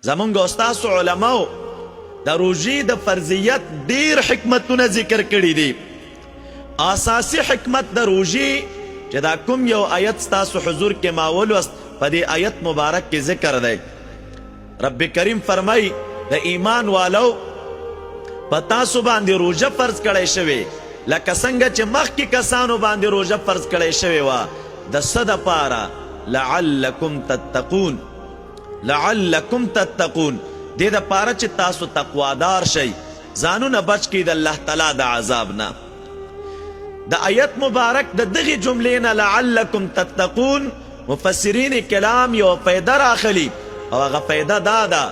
زمونږ استاد علماء د روژې د فرضیت ډیر حکمتونه ذکر کړي دي. اساسی حکمت د روژې چې دا کوم یو آیت ستاسو حضور کې ما ولوست په دې آیت مبارک کې ذکر دی. رب کریم فرمای د ایمان والو په تاسو باندې روژه فرض کړی شوی لکه څنګه چې مخکې کسانو باندې روژه فرض کړی شوی وه د څه دپاره لعلکم تتقون. لعلکم تتقون دې دپاره چې تاسو تقوادار شئ ځانونه بچ کړئ د الله تعالی د عذاب نه. د آیت مبارک د دغې جملې نه لعلکم تتقون مفسرین کلام یو فایده راخلي او هغه فایده دا ده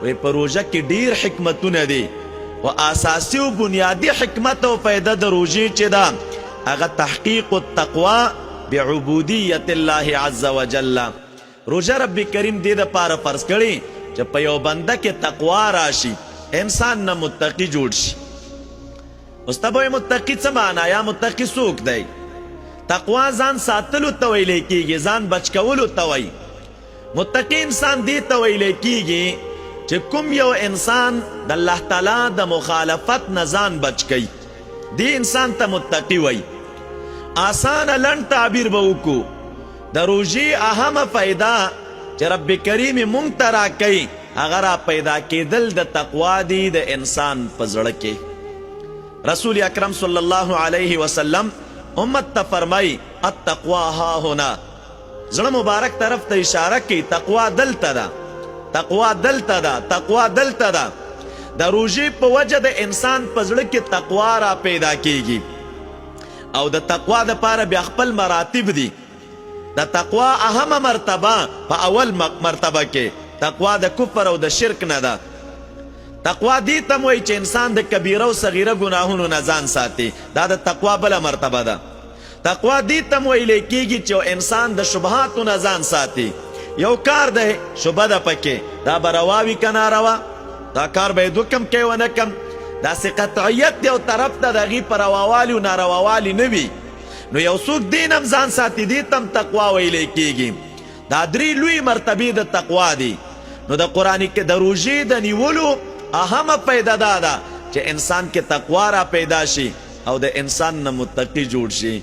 وی په روژه کې ډیر حکمتونه دي و اساسی و بنیادی حکمت او فایده د روژې چې ده هغه تحقیق التقوا بعبودیت الله عز وجل. روژه رب کریم دې دپاره فرض کړي چې په یو بنده کې تقوا راشي انسان نه متقی جوړ شي. اوس ته به متقی څه معنا یا متقی څوک دی؟ تقوا ځان ساتلو ته ویلی کیږي، ځان بچ کولو ته وایي. متقی انسان دې ته ویلی کیږي چې کوم یو انسان د الله تعالی د مخالفت نه ځان بچ کوي دې انسان ته متقی وایي. آسانه لنډ تعبیر به وکړو د روژې اهمه فایده چې رب کریم مونږ ته راکوي هغه را پیدا کېدل د تقوا دی د انسان په زړه کې. رسول اکرم صلی الله علیه وسلم امت ته فرمای التقوا ها هنا، زړه مبارک طرف ته اشاره کوي تقوا دلته ده، تقوا دلته ده، تقوا دلته ده. د روژې په وجه د انسان په زړه کې تقوا را پیدا کیږي او د تقوا دپاره بیا خپل مراتب دي. د تقوا اهمه مرتبه په اول مرتبه کې تقوا د کفر او د شرک نه ده. تقوا دې ته وایي چې انسان د کبیره او صغیره ګناهونو نه ځان ساتي، دا د تقوا بله مرتبه ده. تقوا دې ته ویلی کېږي چې انسان د شبهاتو نه ځان ساتي. یو کار دی شبه ده پکې، دا به روا وي که ناروا، دا کار به یې وکم که ونه کم، داسې قطعیت دی او طرف ته د هغې په رواوالي او نارواوالي نه وي. نو یو څوک دې نه هم ځان ساتي دې ته هم تقوا ویلی کېږي. دا درې لوی مرتبې د تقوا دي. نو د قرآن کې د روژې د نیولو اهمه پیدا دا ده چې انسان کې تقوا را پیدا شي او د انسان نه متقی جوړ شي.